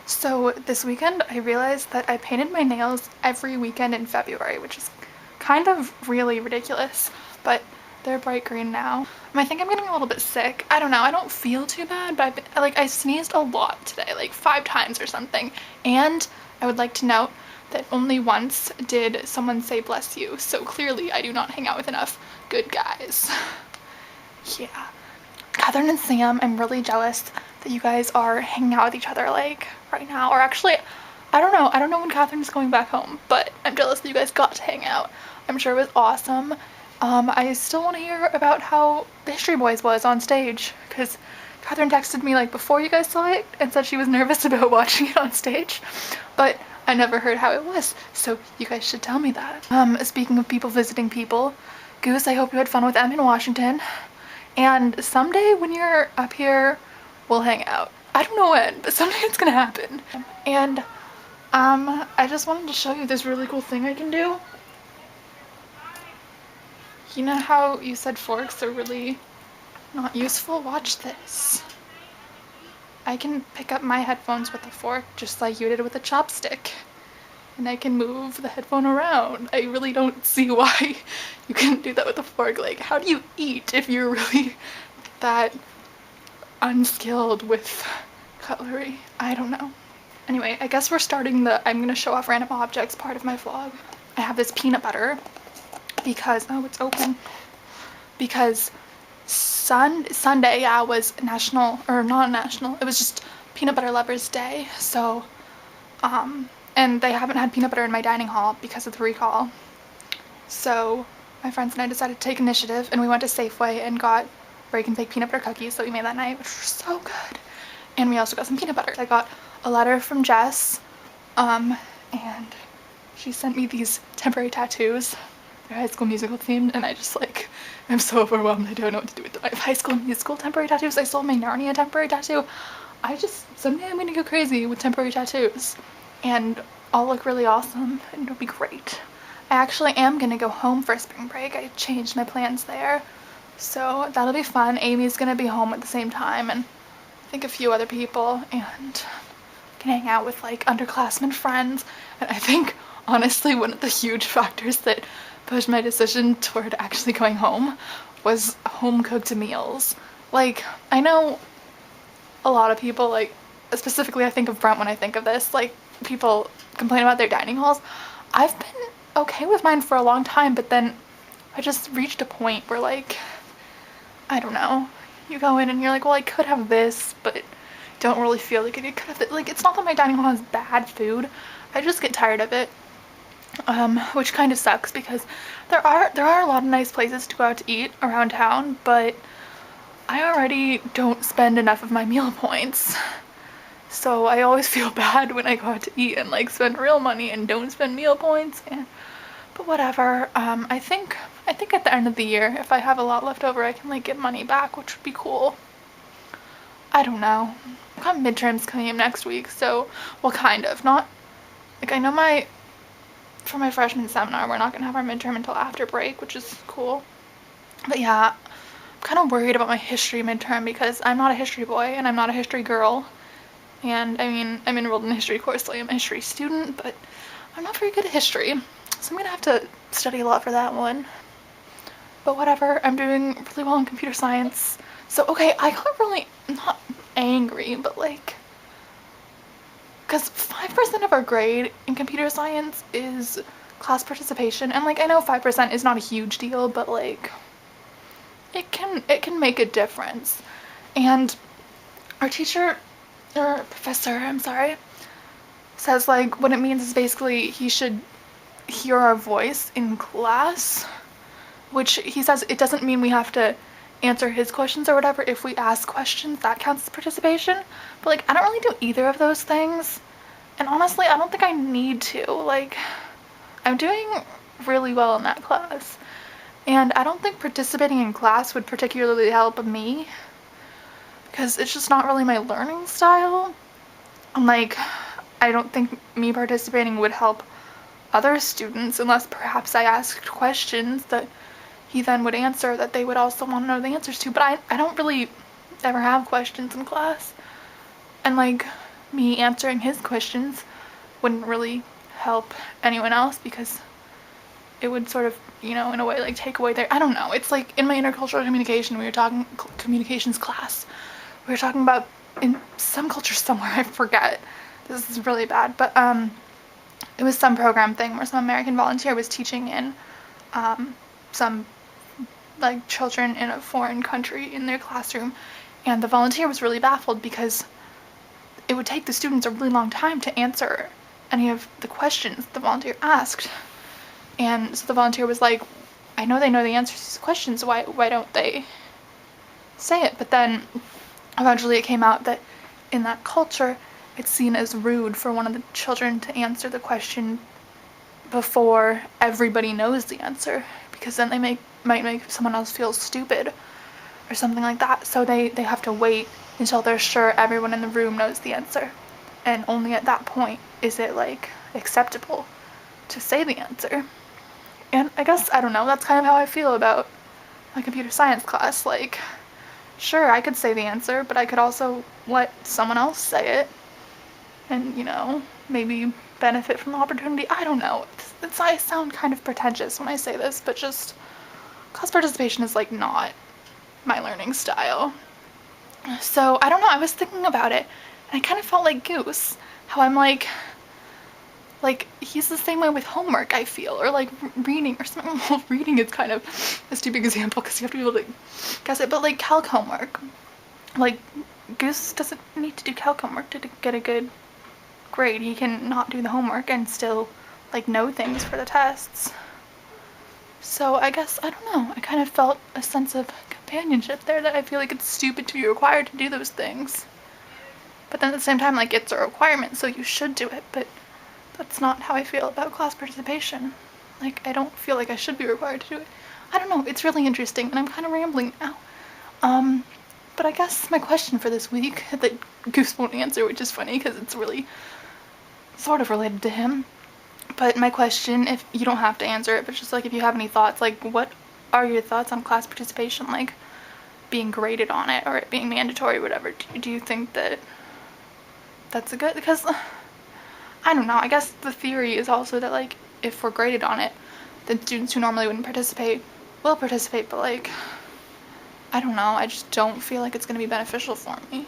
So this weekend I realized that I painted my nails every weekend in February, which is kind of really ridiculous, but they're bright green now. I think I'm getting a little bit sick. I don't know, I don't feel too bad, but I sneezed a lot today, like 5 times or something. And I would like to note that only once did someone say bless you, so clearly I do not hang out with enough good guys. Yeah. Catherine and Sam, I'm really jealous that you guys are hanging out with each other like right now. Or actually, I don't know. I don't know when Catherine's going back home, but I'm jealous that you guys got to hang out. I'm sure it was awesome. I still want to hear about how the History Boys was on stage, because Catherine texted me like before you guys saw it and said she was nervous about watching it on stage, but I never heard how it was, so you guys should tell me that. Speaking of people visiting people, Goose, I hope you had fun with Em in Washington. And someday when you're up here, we'll hang out. I don't know when, but someday it's gonna happen. And I just wanted to show you this really cool thing I can do. You know how you said forks are really not useful? Watch this. I can pick up my headphones with a fork just like you did with a chopstick. And I can move the headphone around. I really don't see why you couldn't do that with a fork. Like, how do you eat if you're really that unskilled with cutlery? I don't know. Anyway, I guess we're starting the I'm gonna show off random objects part of my vlog. I have this peanut butter because, oh, it's open. Because Sunday, yeah, was national, or not national, it was just Peanut Butter Lovers Day. So, and they haven't had peanut butter in my dining hall because of the recall. So my friends and I decided to take initiative, and we went to Safeway and got break and bake peanut butter cookies that we made that night, which were so good. And we also got some peanut butter. I got a letter from Jess, and she sent me these temporary tattoos. They're High School Musical themed, and I just I'm so overwhelmed. I don't know what to do with them. I have High School Musical temporary tattoos. I sold my Narnia temporary tattoo. Someday I'm gonna go crazy with temporary tattoos. And I'll look really awesome, and it'll be great. I actually am gonna go home for spring break. I changed my plans there. So that'll be fun. Amy's gonna be home at the same time, and I think a few other people, and can hang out with underclassmen friends. And I think, honestly, one of the huge factors that pushed my decision toward actually going home was home-cooked meals. I know a lot of people, specifically I think of Brent when I think of this, people complain about their dining halls. I've been okay with mine for a long time, but then I just reached a point where I don't know, you go in and you're like, well, I could have this, but don't really feel like it. You could have it. It's not that my dining hall has bad food, I just get tired of it, which kind of sucks because there are a lot of nice places to go out to eat around town, but I already don't spend enough of my meal points. So I always feel bad when I go out to eat and spend real money and don't spend meal points. But whatever. I think at the end of the year, if I have a lot left over, I can get money back, which would be cool. I don't know. I've got midterms coming up next week, so well, kind of. Not I know for my freshman seminar, we're not gonna have our midterm until after break, which is cool. But yeah, I'm kind of worried about my history midterm because I'm not a history boy and I'm not a history girl. And I mean, I'm enrolled in a history course, so I'm a history student, but I'm not very good at history. So I'm gonna have to study a lot for that one. But whatever, I'm doing really well in computer science. So, okay, I got really, not angry, but because 5% of our grade in computer science is class participation. And I know 5% is not a huge deal, but it can make a difference. And our teacher, or professor, I'm sorry, says what it means is basically he should hear our voice in class, which he says it doesn't mean we have to answer his questions or whatever. If we ask questions, that counts as participation. But I don't really do either of those things, and honestly I don't think I need to. I'm doing really well in that class, and I don't think participating in class would particularly help me because it's just not really my learning style. I don't think me participating would help other students unless perhaps I asked questions that he then would answer that they would also want to know the answers to. But I don't really ever have questions in class. And me answering his questions wouldn't really help anyone else because it would sort of, in a way, like take away their, I don't know. It's like in my intercultural communication, we were talking communications class. We were talking about in some culture somewhere, I forget. This is really bad, but it was some program thing where some American volunteer was teaching in some like children in a foreign country in their classroom, and the volunteer was really baffled because it would take the students a really long time to answer any of the questions the volunteer asked. And so the volunteer was like, I know they know the answers to these questions, why don't they say it? But then eventually it came out that in that culture, it's seen as rude for one of the children to answer the question before everybody knows the answer, because then they might make someone else feel stupid or something like that. So they have to wait until they're sure everyone in the room knows the answer. And only at that point is it like acceptable to say the answer. And I guess, I don't know, that's kind of how I feel about my computer science class. Like, sure, I could say the answer, but I could also let someone else say it and, maybe benefit from the opportunity. I don't know. I sound kind of pretentious when I say this, but just class participation is like not my learning style. So I don't know, I was thinking about it and I kind of felt like Goose, how I'm like he's the same way with homework, I feel, or like reading or something. Well, reading is kind of a stupid example because you have to be able to guess it, but like calc homework, like Goose doesn't need to do calc homework to get a good grade. He can not do the homework and still like know things for the tests. So I guess, I don't know, I kind of felt a sense of companionship there, that I feel like it's stupid to be required to do those things. But then at the same time, like, it's a requirement, so you should do it, but that's not how I feel about class participation. Like, I don't feel like I should be required to do it. I don't know, it's really interesting, and I'm kind of rambling now. But I guess my question for this week, that Goose won't answer, which is funny, because it's really sort of related to him. But my question, if you don't have to answer it, but just like if you have any thoughts, like what are your thoughts on class participation, like being graded on it or it being mandatory or whatever? Do you think that that's a good, because I don't know, I guess the theory is also that like if we're graded on it, then students who normally wouldn't participate will participate, but like I don't know, I just don't feel like it's going to be beneficial for me.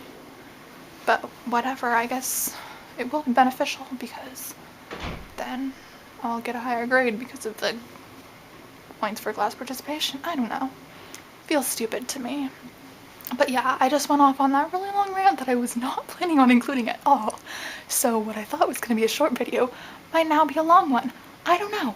But whatever, I guess it will be beneficial because then I'll get a higher grade because of the points for class participation. I don't know. Feels stupid to me. But yeah, I just went off on that really long rant that I was not planning on including at all. So what I thought was going to be a short video might now be a long one. I don't know.